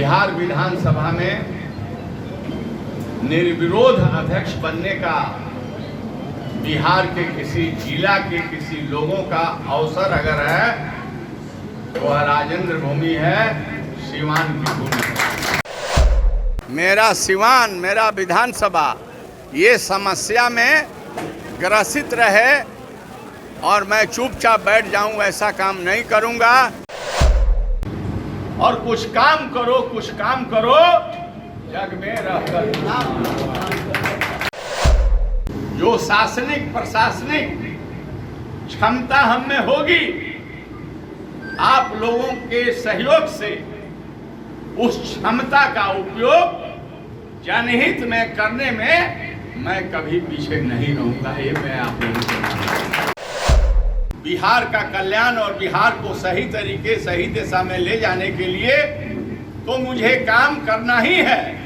बिहार विधानसभा में निर्विरोध अध्यक्ष बनने का बिहार के किसी जिला के किसी लोगों का अवसर अगर है तो वह राजेंद्र भूमि है, सिवान की भूमि है। मेरा सिवान, मेरा विधानसभा ये समस्या में ग्रसित रहे और मैं चुपचाप बैठ जाऊं, ऐसा काम नहीं करूंगा। और कुछ काम करो जग में रहकर। जो शासनिक प्रशासनिक क्षमता हम में होगी, आप लोगों के सहयोग से उस क्षमता का उपयोग जनहित में करने में मैं कभी पीछे नहीं रहूंगा। ये मैं आप लोगों को बिहार का कल्याण और बिहार को सही तरीके सही दिशा में ले जाने के लिए तो मुझे काम करना ही है।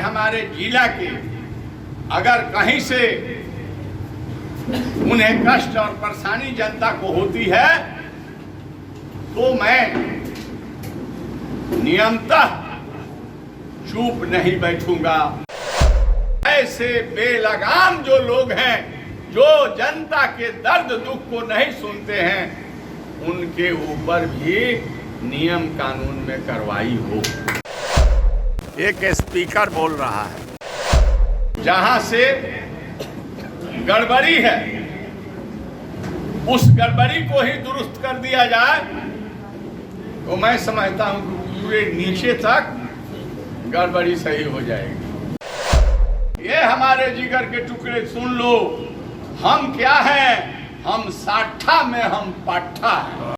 हमारे जिला के अगर कहीं से उन्हें कष्ट और परेशानी जनता को होती है तो मैं नियमतः चुप नहीं बैठूंगा। ऐसे बेलगाम जो लोग हैं, जो जनता के दर्द दुख को नहीं सुनते हैं, उनके ऊपर भी नियम कानून में कार्रवाई हो। एक स्पीकर बोल रहा है, जहां से गड़बड़ी है उस गड़बड़ी को ही दुरुस्त कर दिया जाए तो मैं समझता हूं कि पूरे नीचे तक गड़बड़ी सही हो जाएगी। ये हमारे जिगर के टुकड़े सुन लो, हम क्या हैं? हम साठा में हम पाठा हैं।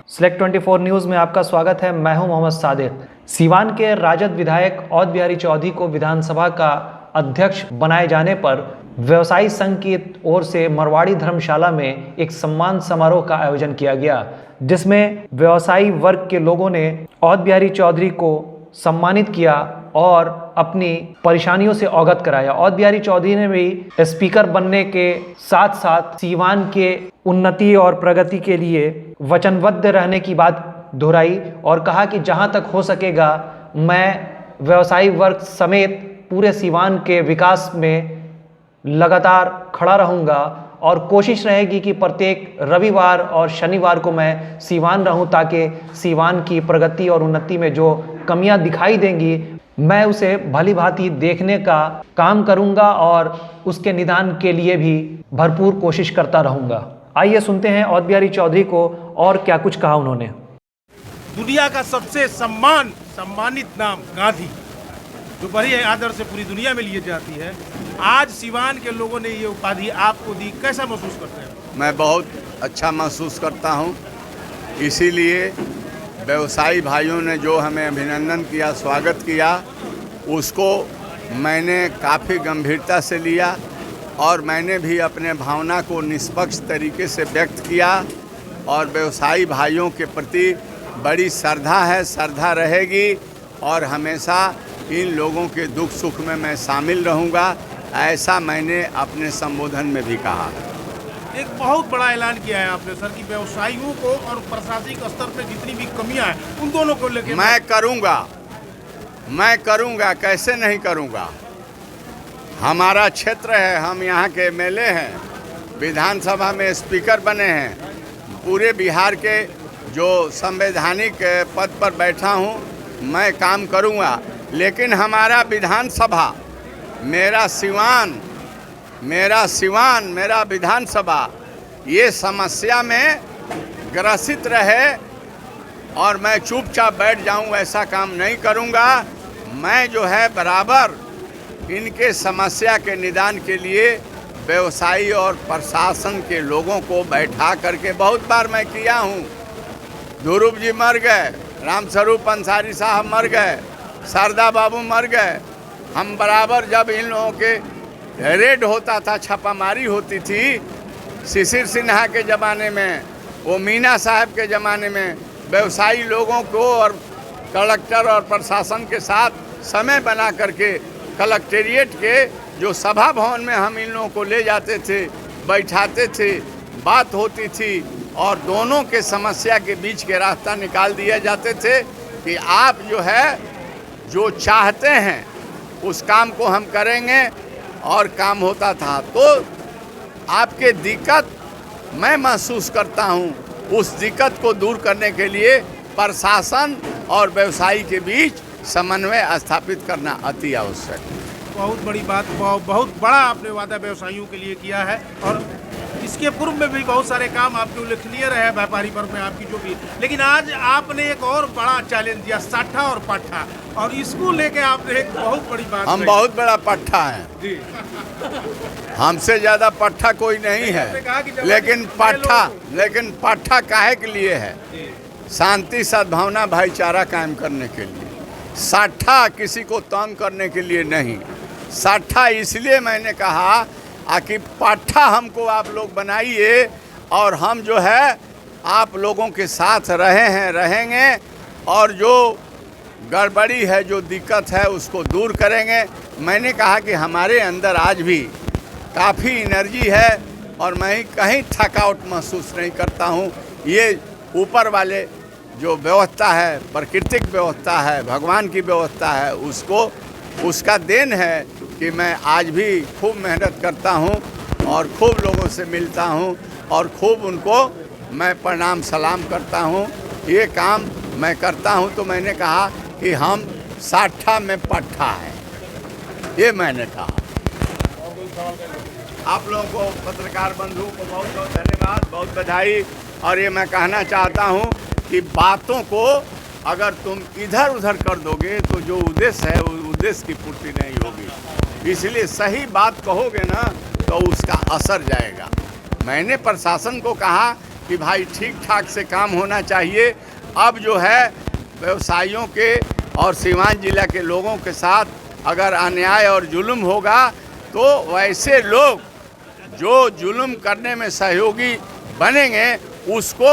सिलेक्ट 24 न्यूज़ में आपका स्वागत है। मैं हूं मोहम्मद सादिक। सीवान के राजद विधायक औद बिहारी चौधरी को विधानसभा का अध्यक्ष बनाए जाने पर व्यवसायी संघ की ओर से मरवाड़ी धर्मशाला में एक सम्मान समारोह का आयोजन किया गया, जिसमें व्यवसायी वर्ग के लोगों ने औद बिहारी चौधरी को सम्मानित किया और अपनी परेशानियों से अवगत कराया। औद बिहारी चौधरी ने भी स्पीकर बनने के साथ साथ सीवान के उन्नति और प्रगति के लिए वचनबद्ध रहने की बात दोहराई और कहा कि जहां तक हो सकेगा मैं व्यवसायी वर्ग समेत पूरे सीवान के विकास में लगातार खड़ा रहूंगा और कोशिश रहेगी कि प्रत्येक रविवार और शनिवार को मैं सीवान रहूं, ताकि सीवान की प्रगति और उन्नति में जो कमियां दिखाई देंगी मैं उसे भली भांति देखने का काम करूंगा और उसके निदान के लिए भी भरपूर कोशिश करता रहूंगा। आइए सुनते हैं औद बिहारी चौधरी को और क्या कुछ कहा उन्होंने। दुनिया का सबसे सम्मानित नाम गांधी, जो बड़े आदर से पूरी दुनिया में लिए जाती है, आज सिवान के लोगों ने ये उपाधि आपको दी, कैसा महसूस करते हैं? मैं बहुत अच्छा महसूस करता हूँ। इसीलिए व्यवसायी भाइयों ने जो हमें अभिनंदन किया, स्वागत किया, उसको मैंने काफ़ी गंभीरता से लिया और मैंने भी अपने भावना को निष्पक्ष तरीके से व्यक्त किया और व्यवसायी भाइयों के प्रति बड़ी श्रद्धा है, श्रद्धा रहेगी और हमेशा इन लोगों के दुख सुख में मैं शामिल रहूँगा, ऐसा मैंने अपने संबोधन में भी कहा। एक बहुत बड़ा ऐलान किया है आपने सर कि व्यवसायियों को और प्रशासनिक स्तर पर जितनी भी कमियां हैं उन दोनों को लेकर मैं करूँगा, कैसे नहीं करूँगा। हमारा क्षेत्र है, हम यहाँ के एमएलए हैं, विधानसभा में स्पीकर बने हैं, पूरे बिहार के जो संवैधानिक पद पर बैठा हूँ, मैं काम करूँगा। लेकिन हमारा विधानसभा, मेरा सिवान, मेरा विधानसभा ये समस्या में ग्रसित रहे और मैं चुपचाप बैठ जाऊं, ऐसा काम नहीं करूंगा। मैं जो है बराबर इनके समस्या के निदान के लिए व्यवसायी और प्रशासन के लोगों को बैठा करके बहुत बार मैं किया हूं। ध्रुव जी मर गए, रामस्वरूप अंसारी साहब मर गए, शारदा बाबू मर गए। हम बराबर जब इन लोगों के रेड होता था, छापामारी होती थी, शिशिर सिन्हा के ज़माने में, वो मीना साहब के ज़माने में, व्यवसायी लोगों को और कलेक्टर और प्रशासन के साथ समय बना करके कलेक्टेरिएट के जो सभा भवन में हम इन लोगों को ले जाते थे, बैठाते थे, बात होती थी और दोनों के समस्या के बीच के रास्ता निकाल दिए जाते थे कि आप जो है जो चाहते हैं उस काम को हम करेंगे और काम होता था। तो आपके दिक्कत मैं महसूस करता हूँ, उस दिक्कत को दूर करने के लिए प्रशासन और व्यवसायी के बीच समन्वय स्थापित करना अति आवश्यक है। बहुत बड़ी बात, बहुत बड़ा आपने वादा व्यवसायियों के लिए किया है और इसके पूर्व में भी बहुत सारे काम आपके उल्लेखनीय रहे व्यापारी वर्ग में आपकी जो भी, लेकिन आज आपने एक और बड़ा चैलेंज दिया, साठा और पाठा, और इसको लेके आपने एक बहुत बड़ी बात। हम बहुत बड़ा पट्ठा हैं जी, हमसे ज़्यादा पट्ठा कोई नहीं है, लेकिन पट्ठा काहे के लिए है? शांति सद्भावना भाईचारा कायम करने के लिए। साठा किसी को तंग करने के लिए नहीं। साठा इसलिए मैंने कहा कि पाठा हमको आप लोग बनाइए और हम जो है आप लोगों के साथ रहेंगे और जो गड़बड़ी है, जो दिक्कत है उसको दूर करेंगे। मैंने कहा कि हमारे अंदर आज भी काफ़ी एनर्जी है और मैं कहीं थकावट महसूस नहीं करता हूँ। ये ऊपर वाले जो व्यवस्था है, प्राकृतिक व्यवस्था है, भगवान की व्यवस्था है, उसका देन है कि मैं आज भी खूब मेहनत करता हूँ और खूब लोगों से मिलता हूँ और खूब उनको मैं प्रणाम सलाम करता हूँ। ये काम मैं करता हूँ। तो मैंने कहा कि हम साठा में पट्ठा है, ये मैंने कहा। आप लोगों को, पत्रकार बंधुओं को बहुत बहुत धन्यवाद, बहुत बधाई। और ये मैं कहना चाहता हूँ कि बातों को अगर तुम इधर उधर कर दोगे तो जो उद्देश्य है उस उद्देश्य की पूर्ति नहीं होगी। इसलिए सही बात कहोगे ना तो उसका असर जाएगा। मैंने प्रशासन को कहा कि भाई ठीक ठाक से काम होना चाहिए। अब जो है व्यवसायियों के और सीवान जिला के लोगों के साथ अगर अन्याय और जुल्म होगा तो वैसे लोग जो जुल्म करने में सहयोगी बनेंगे उसको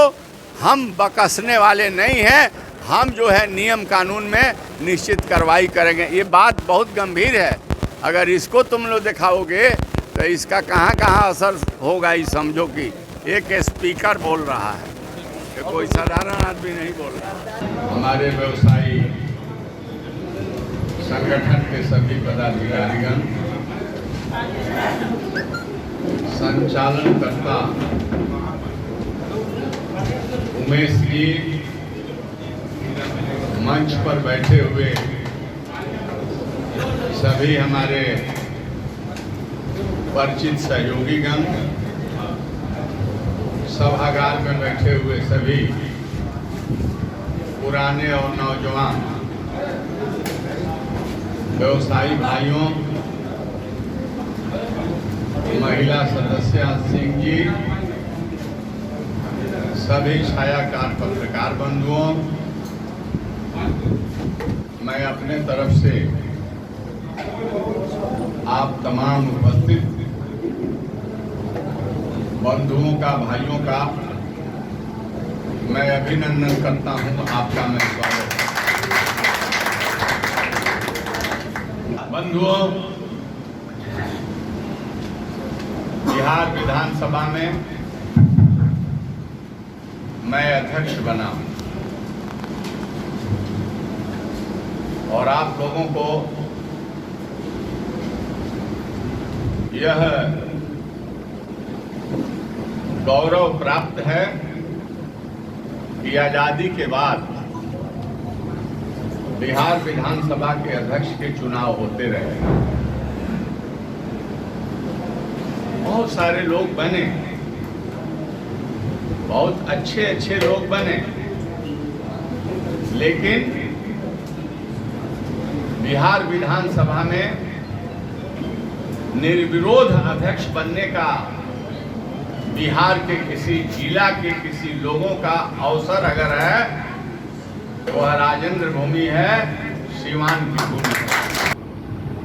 हम बकसने वाले नहीं हैं। हम जो है नियम कानून में निश्चित कार्रवाई करेंगे। ये बात बहुत गंभीर है। अगर इसको तुम लोग दिखाओगे तो इसका कहाँ कहाँ असर होगा, ये समझो कि एक स्पीकर बोल रहा है, ये कोई साधारण आदमी नहीं बोल रहा। हमारे व्यवसायी संगठन के सभी पदाधिकारीगण, संचालनकर्ता उमेश जी, मंच पर बैठे हुए सभी हमारे परिचित सहयोगीगण, सभागार में बैठे हुए सभी पुराने और नौजवान व्यवसायी भाइयों, महिला सदस्य सिंह जी, सभी छायाकार पत्रकार बंधुओं, मैं अपने तरफ से आप तमाम उपस्थित बंधुओं का, भाइयों का मैं अभिनंदन करता हूं। आपका मैं स्वागत करता हूं। बंधुओं, बिहार विधानसभा में मैं अध्यक्ष बना हूं और आप लोगों को यह गौरव प्राप्त है कि आजादी के बाद बिहार विधानसभा के अध्यक्ष के चुनाव होते रहे। बहुत सारे लोग बने, बहुत अच्छे अच्छे लोग बने, लेकिन बिहार विधानसभा में निर्विरोध अध्यक्ष बनने का बिहार के किसी जिला के किसी लोगों का अवसर अगर है तो वह राजेंद्र भूमि है, सीवान की भूमि है।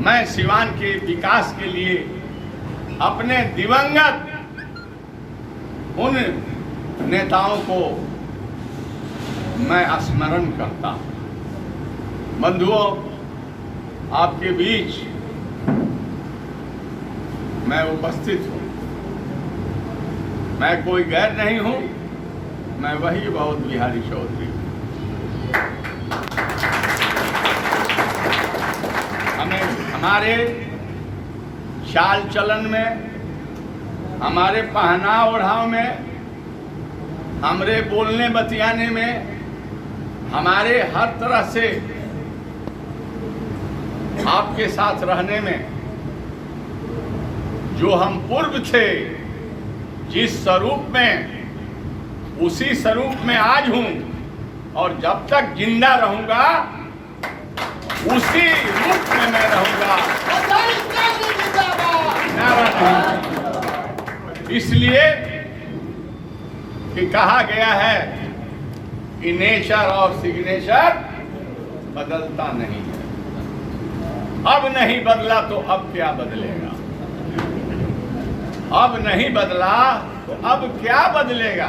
मैं सीवान के विकास के लिए अपने दिवंगत उन नेताओं को मैं स्मरण करता हूं। बंधुओं, आपके बीच मैं उपस्थित हूं मैं कोई गैर नहीं हूं, मैं वही बहुत बिहारी चौधरी हूं। हमें हमारे चाल चलन में, हमारे पहनाव ओढ़ाव में, हमारे बोलने बतियाने में, हमारे हर तरह से आपके साथ रहने में, जो हम पूर्व थे जिस स्वरूप में, उसी स्वरूप में आज हूं और जब तक जिंदा रहूंगा उसी रूप में मैं रहूंगा। इसलिए कि कहा गया है कि नेचर और सिग्नेचर बदलता नहीं है। अब नहीं बदला तो अब क्या बदलेगा? अब नहीं बदला तो अब क्या बदलेगा?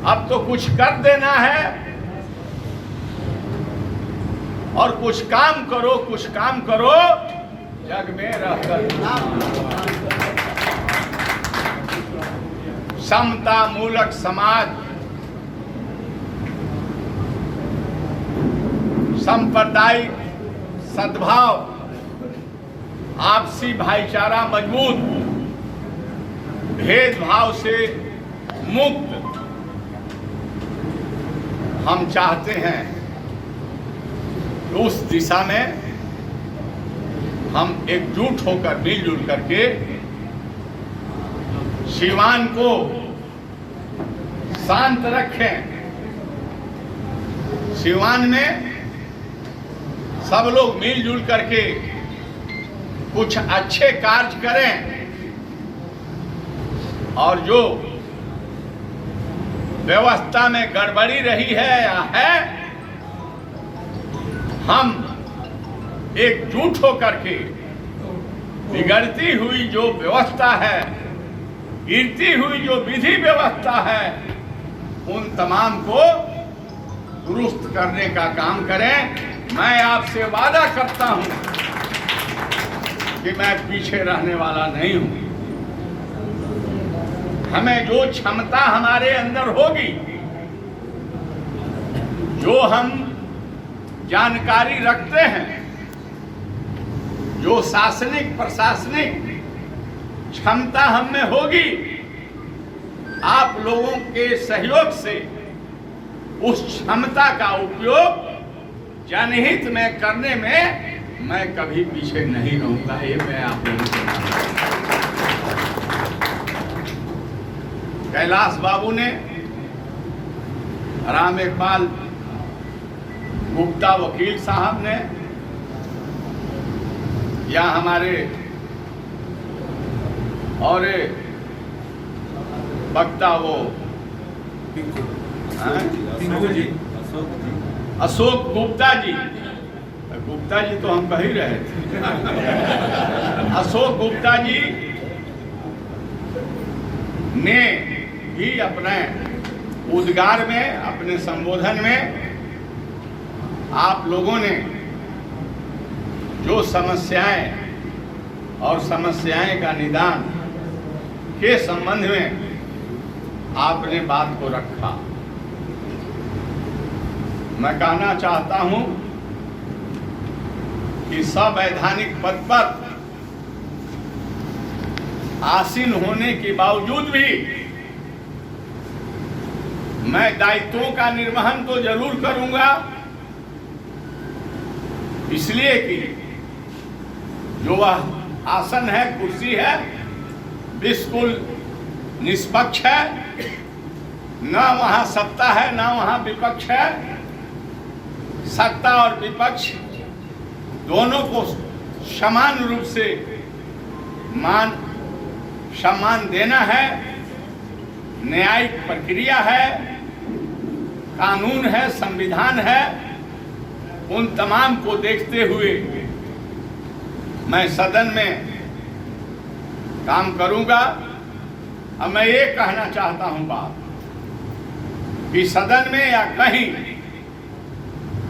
अब तो कुछ कर देना है और कुछ काम करो, कुछ काम करो जग में रहकर। समता मूलक समाज, सांप्रदायिक सद्भाव, आपसी भाईचारा मजबूत, भेदभाव से मुक्त हम चाहते हैं। उस दिशा में हम एकजुट होकर मिलजुल करके सीवान को शांत रखें। सीवान में सब लोग मिलजुल करके कुछ अच्छे कार्य करें और जो व्यवस्था में गड़बड़ी रही है या है, हम एकजुट होकर के बिगड़ती हुई जो व्यवस्था है, गिरती हुई जो विधि व्यवस्था है, उन तमाम को दुरुस्त करने का काम करें। मैं आपसे वादा करता हूं कि मैं पीछे रहने वाला नहीं हूं। हमें जो क्षमता हमारे अंदर होगी, जो हम जानकारी रखते हैं, जो शासनिक प्रशासनिक क्षमता हम में होगी, आप लोगों के सहयोग से उस क्षमता का उपयोग जनहित में करने में मैं कभी पीछे नहीं रहूंगा। ये मैं आप लोगों को कैलाश बाबू ने, राम इकबाल गुप्ता वकील साहब ने, या हमारे और वक्ता वो अशोक गुप्ता जी, गुप्ता जी तो हम कह ही रहे थे। अशोक गुप्ता जी ने भी अपने उद्गार में, अपने संबोधन में आप लोगों ने जो समस्याएं और समस्याएं का निदान के संबंध में आपने बात को रखा। मैं कहना चाहता हूं कि संवैधानिक पद पर आसीन होने के बावजूद भी मैं दायित्वों का निर्वहन तो जरूर करूंगा, इसलिए कि जो वह आसन है, कुर्सी है, बिल्कुल निष्पक्ष है, ना वहां सत्ता है ना वहां विपक्ष है। सत्ता और विपक्ष दोनों को समान रूप से सम्मान देना है। न्यायिक प्रक्रिया है, कानून है, संविधान है। उन तमाम को देखते हुए मैं सदन में काम करूंगा। अब मैं ये कहना चाहता हूं बात कि सदन में या कहीं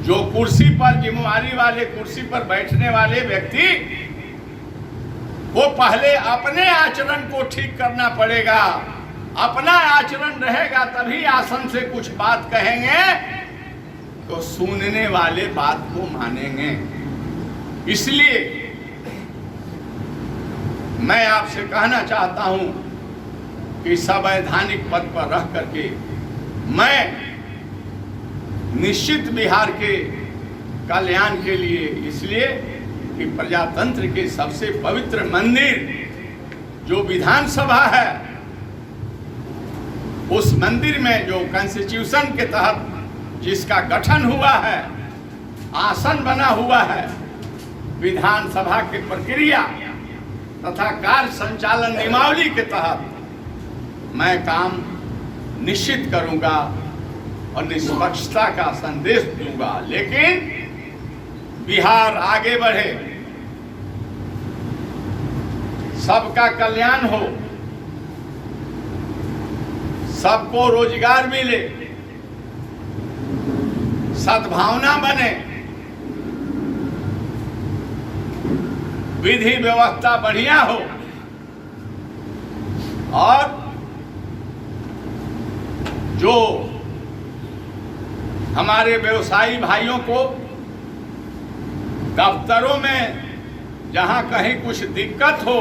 जो कुर्सी पर, जिम्मेवारी वाले कुर्सी पर बैठने वाले व्यक्ति को पहले अपने आचरण को ठीक करना पड़ेगा। अपना आचरण रहेगा तभी आसन से कुछ बात कहेंगे तो सुनने वाले बात को मानेंगे। इसलिए मैं आपसे कहना चाहता हूं कि संवैधानिक पद पर रह करके मैं निश्चित बिहार के कल्याण के लिए, इसलिए कि प्रजातंत्र के सबसे पवित्र मंदिर जो विधानसभा है, उस मंदिर में जो कॉन्स्टिट्यूशन के तहत जिसका गठन हुआ है, आसन बना हुआ है, विधानसभा की प्रक्रिया तथा कार्य संचालन नियमावली के तहत मैं काम निश्चित करूंगा और निष्पक्षता का संदेश दूंगा। लेकिन बिहार आगे बढ़े, सबका कल्याण हो, सबको रोजगार मिले, सद्भावना बने, विधि व्यवस्था बढ़िया हो और जो हमारे व्यवसायी भाइयों को दफ्तरों में जहां कहीं कुछ दिक्कत हो,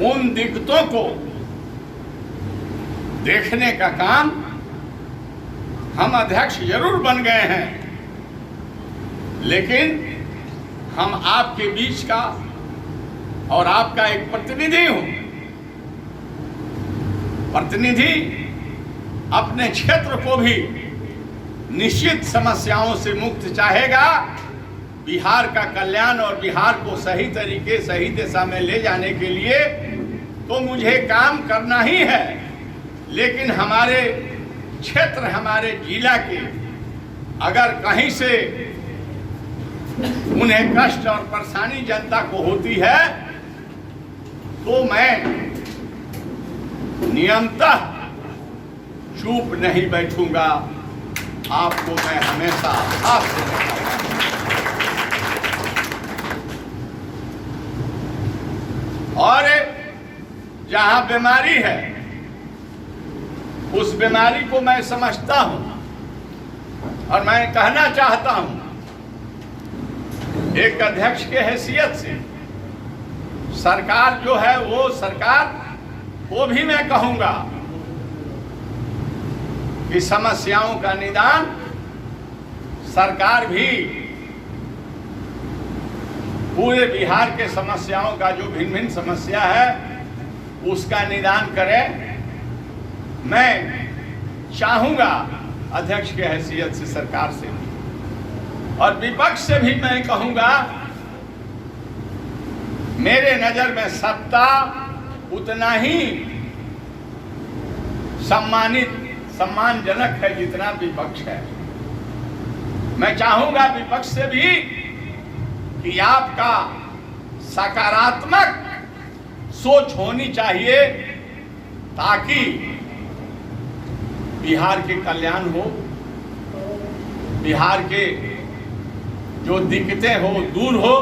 उन दिक्कतों को देखने का काम हम अध्यक्ष जरूर बन गए हैं, लेकिन हम आपके बीच का और आपका एक प्रतिनिधि हूं। प्रतिनिधि अपने क्षेत्र को भी निश्चित समस्याओं से मुक्त चाहेगा। बिहार का कल्याण और बिहार को सही तरीके, सही दिशा में ले जाने के लिए तो मुझे काम करना ही है। लेकिन हमारे क्षेत्र, हमारे जिला के अगर कहीं से उन्हें कष्ट और परेशानी जनता को होती है तो मैं नियमतः चुप नहीं बैठूंगा। आपको मैं हमेशा साथ दूंगा। और जहां बीमारी है उस बीमारी को मैं समझता हूं और मैं कहना चाहता हूं एक अध्यक्ष के हैसियत से, सरकार जो है वो सरकार को भी मैं कहूंगा कि समस्याओं का निदान सरकार भी पूरे बिहार के समस्याओं का जो भिन्न भिन्न समस्या है उसका निदान करे। मैं चाहूंगा अध्यक्ष के हैसियत से सरकार से और विपक्ष से भी मैं कहूंगा, मेरे नजर में सत्ता उतना ही सम्मानजनक है जितना विपक्ष है। मैं चाहूंगा विपक्ष से भी कि आपका सकारात्मक सोच होनी चाहिए ताकि बिहार के कल्याण हो, बिहार के जो दिक्कतें हो दूर हो,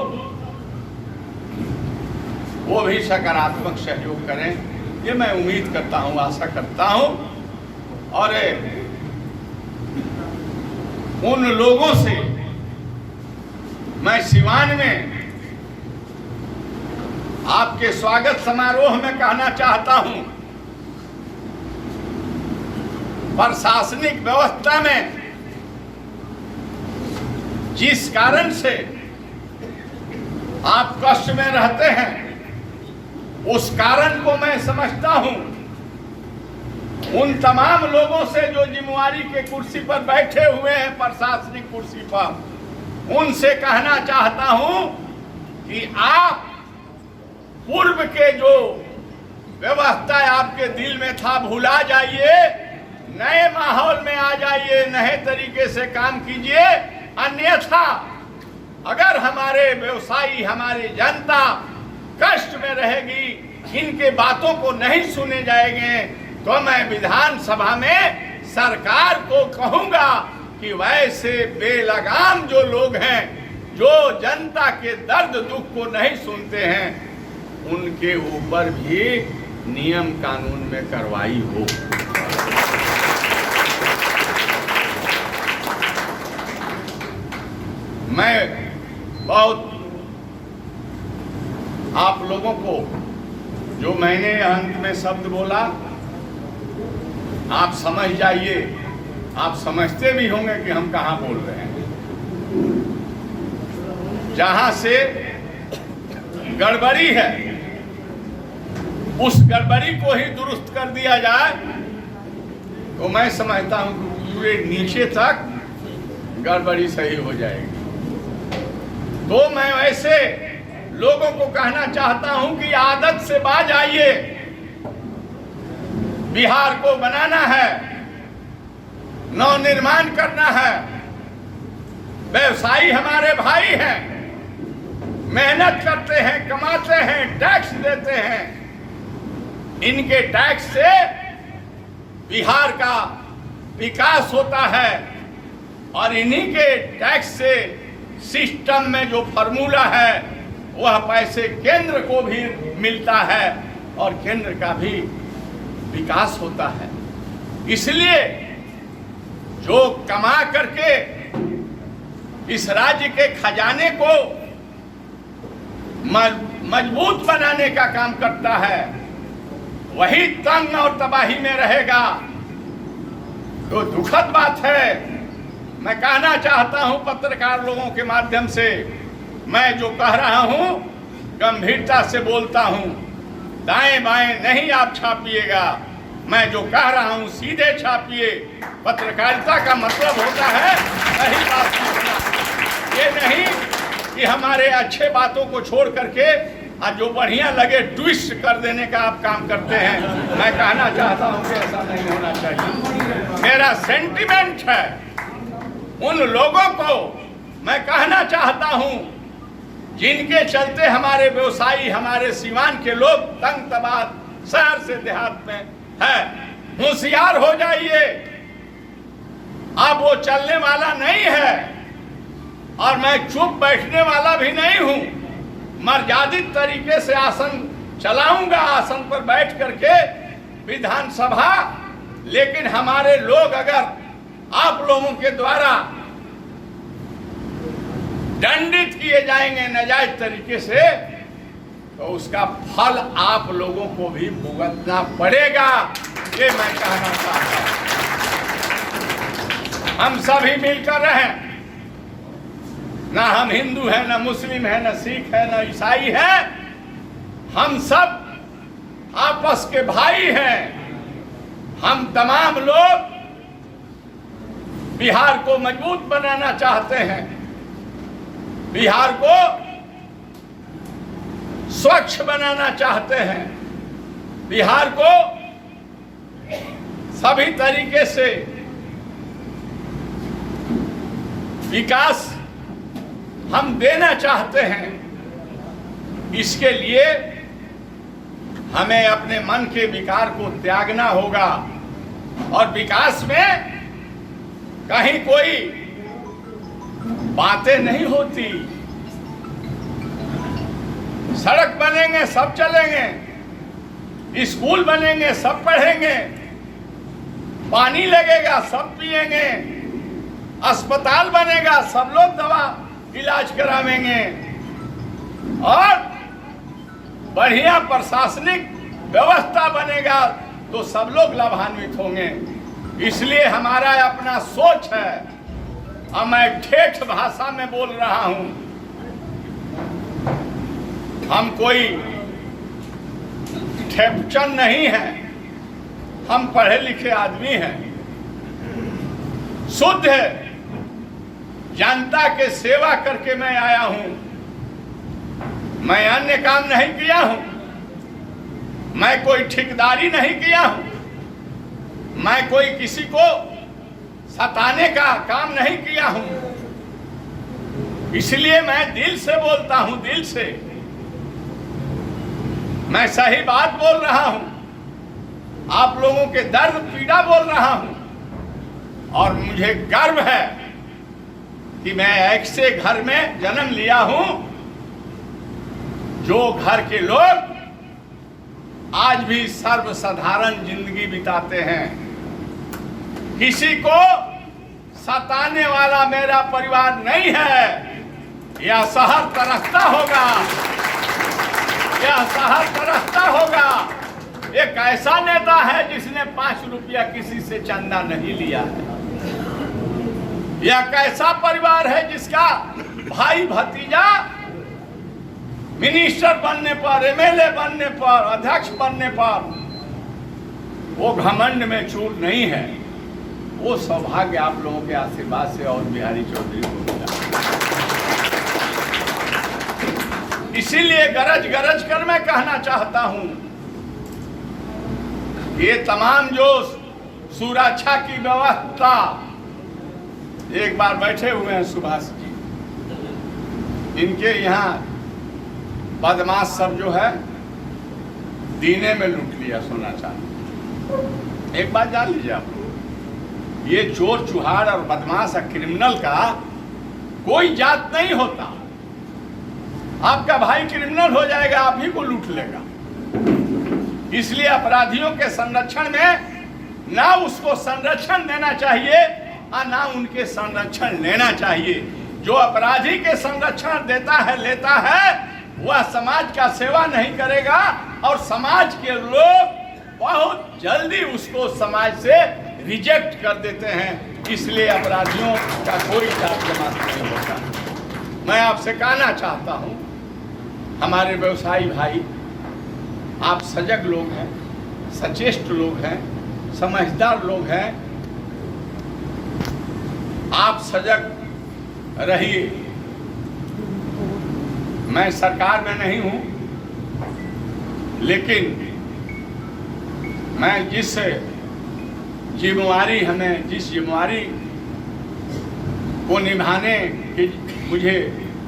वो भी सकारात्मक सहयोग करें। ये मैं उम्मीद करता हूँ, आशा करता हूँ। और उन लोगों से मैं सिवान में आपके स्वागत समारोह में कहना चाहता हूं, प्रशासनिक व्यवस्था में जिस कारण से आप कष्ट में रहते हैं उस कारण को मैं समझता हूं। उन तमाम लोगों से जो जिम्मेवारी के कुर्सी पर बैठे हुए हैं, प्रशासनिक कुर्सी पर, उनसे कहना चाहता हूं कि आप पूर्व के जो व्यवस्था आपके दिल में था भुला जाइए, नए माहौल में आ जाइए, नए तरीके से काम कीजिए। अन्यथा अगर हमारे व्यवसायी, हमारी जनता कष्ट में रहेगी, इनके बातों को नहीं सुने जाएंगे, तो मैं विधानसभा में सरकार को कहूंगा कि वैसे बेलगाम जो लोग हैं, जो जनता के दर्द दुख को नहीं सुनते हैं, उनके ऊपर भी नियम कानून में कार्रवाई हो। मैं बहुत आप लोगों को जो मैंने अंत में शब्द बोला, आप समझ जाइए, आप समझते भी होंगे कि हम कहाँ बोल रहे हैं। जहां से गड़बड़ी है उस गड़बड़ी को ही दुरुस्त कर दिया जाए तो मैं समझता हूं कि पूरे नीचे तक गड़बड़ी सही हो जाएगी। तो मैं वैसे लोगों को कहना चाहता हूं कि आदत से बाज आइए। बिहार को बनाना है, नवनिर्माण करना है। व्यवसायी हमारे भाई हैं, मेहनत करते हैं, कमाते हैं, टैक्स देते हैं। इनके टैक्स से बिहार का विकास होता है और इन्हीं के टैक्स से सिस्टम में जो फॉर्मूला है वह पैसे केंद्र को भी मिलता है और केंद्र का भी विकास होता है। इसलिए जो कमा करके इस राज्य के खजाने को मजबूत बनाने का काम करता है, वही तंग और तबाही में रहेगा। तो दुखद बात है। मैं कहना चाहता हूं पत्रकार लोगों के माध्यम से, मैं जो कह रहा हूं गंभीरता से बोलता हूं। दाएं बाएं नहीं आप छापिएगा। मैं जो कह रहा हूं सीधे छापिए। पत्रकारिता का मतलब होता है सही बात लिखना, ये नहीं कि हमारे अच्छे बातों को छोड़ करके और जो बढ़िया लगे ट्विस्ट कर देने का आप काम करते हैं। मैं कहना चाहता हूं कि ऐसा नहीं होना चाहिए। मेरा सेंटिमेंट है उन लोगों को मैं कहना चाहता हूं जिनके चलते हमारे व्यवसायी, हमारे सीवान के लोग तंग तबाह शहर से देहात में है। होशियार हो जाइए। अब वो चलने वाला नहीं है और मैं चुप बैठने वाला भी नहीं हूं। मर्यादित तरीके से आसन चलाऊंगा, आसन पर बैठ करके विधानसभा। लेकिन हमारे लोग अगर आप लोगों के द्वारा दंडित किए जाएंगे नाजायज तरीके से तो उसका फल आप लोगों को भी भुगतना पड़ेगा। ये मैं कहना चाहता हूं। हम सभी मिलकर रहें। ना हम हिंदू हैं, ना मुस्लिम हैं, ना सिख है, ना ईसाई है। हम सब आपस के भाई हैं। हम तमाम लोग बिहार को मजबूत बनाना चाहते हैं, बिहार को स्वच्छ बनाना चाहते हैं, बिहार को सभी तरीके से विकास हम देना चाहते हैं। इसके लिए हमें अपने मन के विकार को त्यागना होगा और विकास में कहीं कोई बातें नहीं होती। सड़क बनेंगे सब चलेंगे, स्कूल बनेंगे सब पढ़ेंगे, पानी लगेगा सब पिएंगे, अस्पताल बनेगा सब लोग दवा इलाज करावेंगे और बढ़िया प्रशासनिक व्यवस्था बनेगा तो सब लोग लाभान्वित होंगे। इसलिए हमारा अपना सोच है और मैं ठेठ भाषा में बोल रहा हूं। हम कोई ठेपचन नहीं है, हम पढ़े लिखे आदमी हैं, शुद्ध है। जनता के सेवा करके मैं आया हूं। मैं अन्य काम नहीं किया हूं, मैं कोई ठेकेदारी नहीं किया हूं, मैं कोई किसी को सताने का काम नहीं किया हूं। इसलिए मैं दिल से बोलता हूं, दिल से मैं सही बात बोल रहा हूं, आप लोगों के दर्द पीड़ा बोल रहा हूं और मुझे गर्व है कि मैं ऐसे घर में जन्म लिया हूं जो घर के लोग आज भी सर्वसाधारण जिंदगी बिताते हैं। किसी को सताने वाला मेरा परिवार नहीं है। यह शहर तरसता होगा, यह शहर तरसता होगा। एक ऐसा नेता है जिसने 5 रुपया किसी से चंदा नहीं लिया है। यह कैसा परिवार है जिसका भाई भतीजा मिनिस्टर बनने पर, एमएलए बनने पर, अध्यक्ष बनने पर वो घमंड में चूर नहीं है। वो सौभाग्य आप लोगों के आशीर्वाद से और बिहारी चौधरी को मिला। इसीलिए गरज गरज कर मैं कहना चाहता हूं, ये तमाम जो सुरक्षा की व्यवस्था, एक बार बैठे हुए हैं सुभाष जी, इनके यहाँ बदमाश सब जो है दीने में लूट लिया सोना चांदी। एक बात जान लीजिए आप लोग, ये चोर चुहाड़ और बदमाश और क्रिमिनल का कोई जात नहीं होता। आपका भाई क्रिमिनल हो जाएगा, आप ही को लूट लेगा। इसलिए अपराधियों के संरक्षण में ना उसको संरक्षण देना चाहिए और ना उनके संरक्षण लेना चाहिए। जो अपराधी के संरक्षण देता है, लेता है, वह समाज का सेवा नहीं करेगा और समाज के लोग बहुत जल्दी उसको समाज से रिजेक्ट कर देते हैं। इसलिए अपराधियों का कोई जात जमात नहीं होता। मैं आपसे कहना चाहता हूं, हमारे व्यवसायी भाई, आप सजग लोग हैं, सचेष्ट लोग हैं, समझदार लोग हैं। आप सजग रहिए। मैं सरकार में नहीं हूं, लेकिन मैं जिस जिम्मेवारी को निभाने की मुझे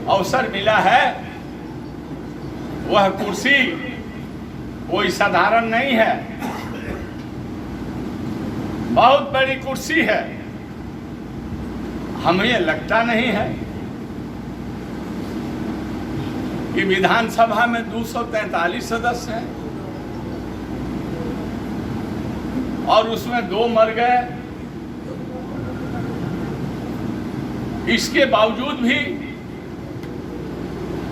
अवसर मिला है, वह कुर्सी कोई साधारण नहीं है, बहुत बड़ी कुर्सी है। हमें लगता नहीं है कि विधानसभा में 243 सदस्य हैं और उसमें 2 मर गए। इसके बावजूद भी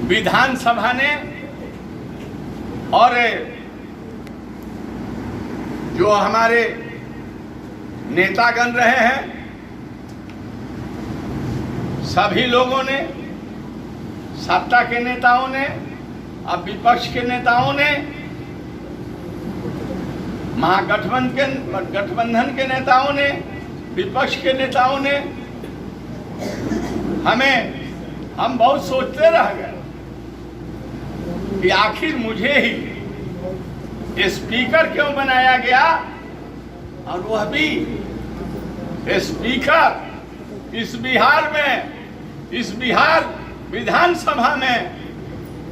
विधानसभा ने और जो हमारे नेतागण रहे हैं, सभी लोगों ने, सत्ता के नेताओं ने, अब विपक्ष के नेताओं ने, गठबंधन के नेताओं ने, विपक्ष के नेताओं ने, हम बहुत सोचते रह गए कि आखिर मुझे ही स्पीकर क्यों बनाया गया, और वह भी स्पीकर इस बिहार विधानसभा में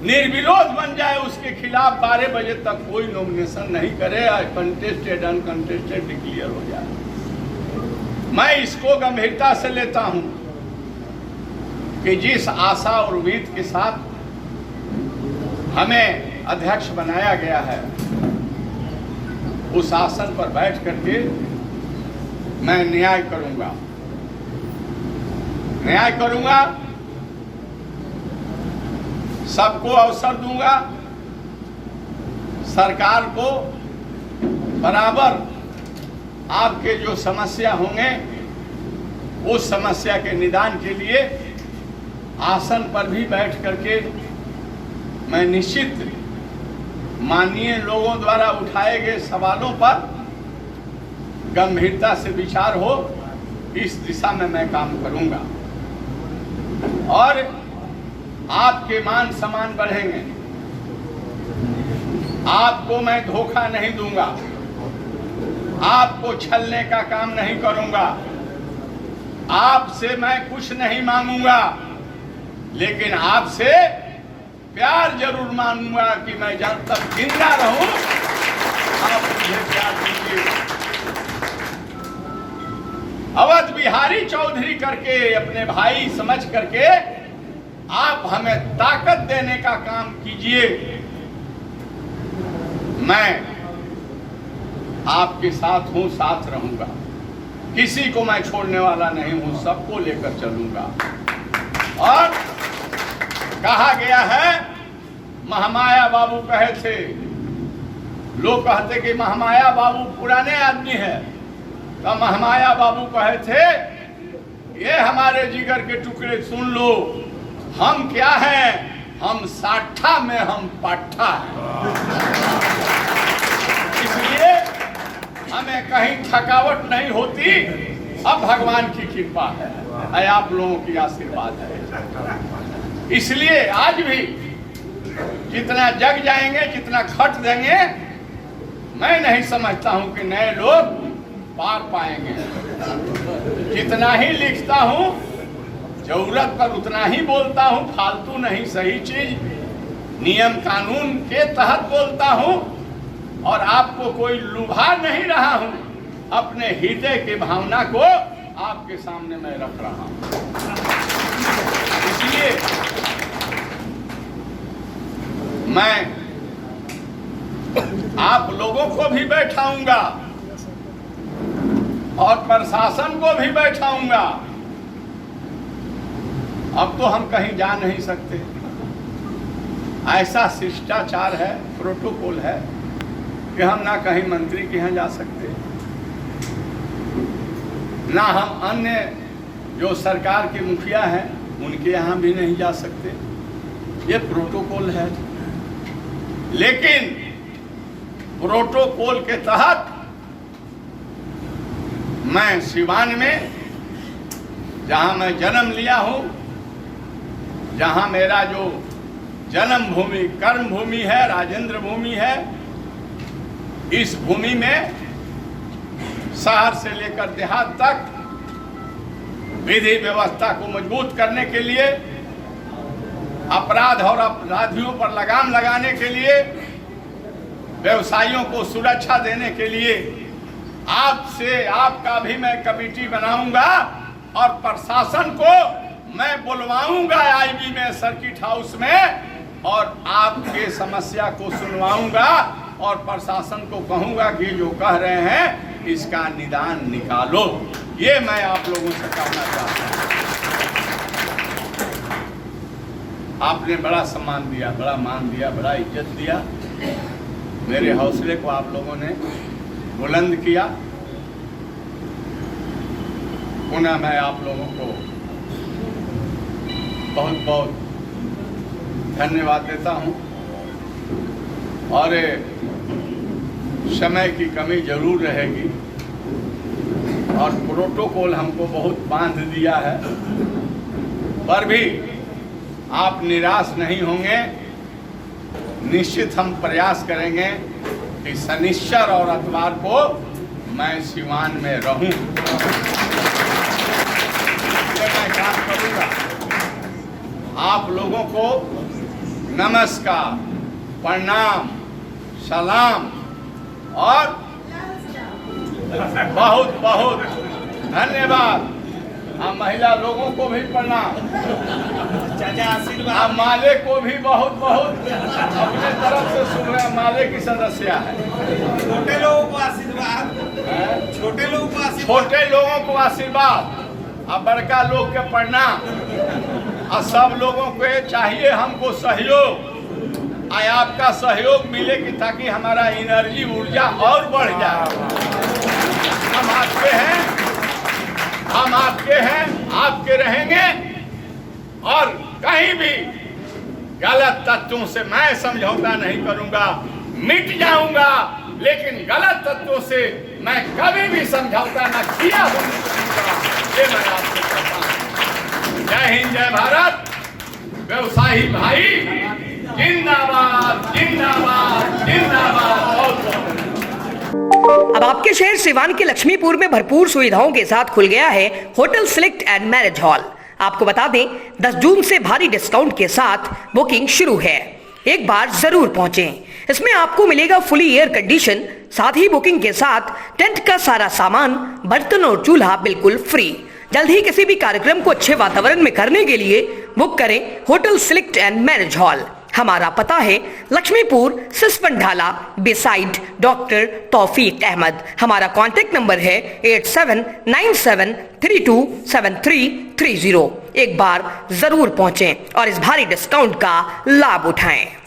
निर्विरोध बन जाए, उसके खिलाफ 12 बजे तक कोई नॉमिनेशन नहीं करे और कंटेस्टेड अनकंटेस्टेड डिक्लेयर हो जाए। मैं इसको गंभीरता से लेता हूं कि जिस आशा और उम्मीद के साथ हमें अध्यक्ष बनाया गया है, उस आसन पर बैठ करके मैं न्याय करूंगा, सबको अवसर दूंगा, सरकार को बराबर आपके जो समस्या होंगे उस समस्या के निदान के लिए आसन पर भी बैठ करके मैं निश्चित माननीय लोगों द्वारा उठाए गए सवालों पर गंभीरता से विचार हो, इस दिशा में मैं काम करूंगा और आपके मान सम्मान बढ़ेंगे। आपको मैं धोखा नहीं दूंगा, आपको छलने का काम नहीं करूंगा, आपसे मैं कुछ नहीं मांगूंगा, लेकिन आपसे प्यार जरूर मांगूंगा कि मैं जब तक जिंदा रहूं आप मुझे प्यार दीजिए। अवध बिहारी चौधरी करके अपने भाई समझ करके आप हमें ताकत देने का काम कीजिए। मैं आपके साथ हूं, साथ रहूंगा, किसी को मैं छोड़ने वाला नहीं हूं, सबको लेकर चलूंगा। और कहा गया है, महामाया बाबू कहे थे, लोग कहते कि महामाया बाबू पुराने आदमी है, तो महामाया बाबू कहे थे, ये हमारे जिगर के टुकड़े सुन लो, हम क्या हैं, हम साठा में हम पाठा हैं। इसलिए हमें कहीं थकावट नहीं होती। अब भगवान की कृपा है, आप लोगों की आशीर्वाद है। इसलिए आज भी जितना जग जाएंगे, जितना खट देंगे, मैं नहीं समझता हूं कि नए लोग पार पाएंगे। जितना ही लिखता हूं, जरूरत पर उतना ही बोलता हूं, फालतू नहीं, सही चीज नियम कानून के तहत बोलता हूं, और आपको कोई लुभा नहीं रहा हूं। अपने हृदय की भावना को आपके सामने मैं रख रहा हूं। इसलिए मैं आप लोगों को भी बैठाऊंगा और प्रशासन को भी बैठाऊंगा। अब तो हम कहीं जा नहीं सकते, ऐसा शिष्टाचार है, प्रोटोकॉल है कि हम ना कहीं मंत्री के यहाँ जा सकते, ना हम अन्य जो सरकार के मुखिया हैं उनके यहाँ भी नहीं जा सकते। ये प्रोटोकॉल है। लेकिन प्रोटोकॉल के तहत मैं सिवान में, जहां मैं जन्म लिया हूं, जहां मेरा जो जन्म भूमि, कर्म भूमि है, राजेंद्र भूमि है, इस भूमि में शहर से लेकर देहात तक विधि व्यवस्था को मजबूत करने के लिए, अपराध और अपराधियों पर लगाम लगाने के लिए, व्यवसायियों को सुरक्षा देने के लिए आपसे, आपका भी मैं कमेटी बनाऊंगा और प्रशासन को मैं बुलवाऊंगा आईबी में, सर्किट हाउस में, और आपके समस्या को सुनवाऊंगा और प्रशासन को कहूंगा कि जो कह रहे हैं इसका निदान निकालो। ये मैं आप लोगों से कहना चाहता हूं। आपने बड़ा सम्मान दिया, बड़ा मान दिया, बड़ा इज्जत दिया, मेरे हौसले को आप लोगों ने बुलंद किया। पुनः मैं आप लोगों को बहुत बहुत धन्यवाद देता हूं। और समय की कमी जरूर रहेगी और प्रोटोकॉल हमको बहुत बांध दिया है, पर भी आप निराश नहीं होंगे। निश्चित हम प्रयास करेंगे कि शनिश्चर और इतवार को मैं सिवान में रहूं, मैं काम करूंगा। आप लोगों को नमस्कार, प्रणाम, सलाम और बहुत बहुत धन्यवाद। हम महिला लोगों को भी प्रणाम, हम माले को भी बहुत बहुत अपने तरफ से सुन रहे हैं। माले की सदस्य है। छोटे लोगों को आशीर्वाद, छोटे लोगों को आशीर्वाद, छोटे लोगों को आशीर्वाद और बड़का लोग के प्रणाम। और सब लोगों को चाहिए हमको सहयोग, आपका सहयोग मिले कि ताकि हमारा एनर्जी, ऊर्जा और बढ़ जाए। हम आपके हैं, हम आपके हैं, आपके रहेंगे। और कहीं भी गलत तत्वों से मैं समझौता नहीं करूंगा, मिट जाऊंगा, लेकिन गलत तत्वों से मैं कभी भी समझौता न किया होने दूंगा। ये मैं आपसे कहता हूं। जय हिंद, जय भारत। व्यवसायी भाई जिंदाबाद, जिंदाबाद, जिंदाबाद। बहुत बहुत अब आपके शहर सिवान के लक्ष्मीपुर में भरपूर सुविधाओं के साथ खुल गया है hotel select and marriage hall. आपको बता दें 10 जून से भारी डिस्काउंट के साथ बुकिंग शुरू है। एक बार जरूर पहुंचें। इसमें आपको मिलेगा फुली एयर कंडीशन, साथ ही बुकिंग के साथ टेंट का सारा सामान, बर्तन और चूल्हा बिल्कुल फ्री। जल्द ही किसी भी कार्यक्रम को अच्छे वातावरण में करने के लिए बुक करें hotel select and marriage hall. हमारा पता है लक्ष्मीपुर, सिसवन ढाला, बिसाइड डॉक्टर तौफीक अहमद। हमारा कॉन्टेक्ट नंबर है 8797327330। एक बार जरूर पहुंचें और इस भारी डिस्काउंट का लाभ उठाएं।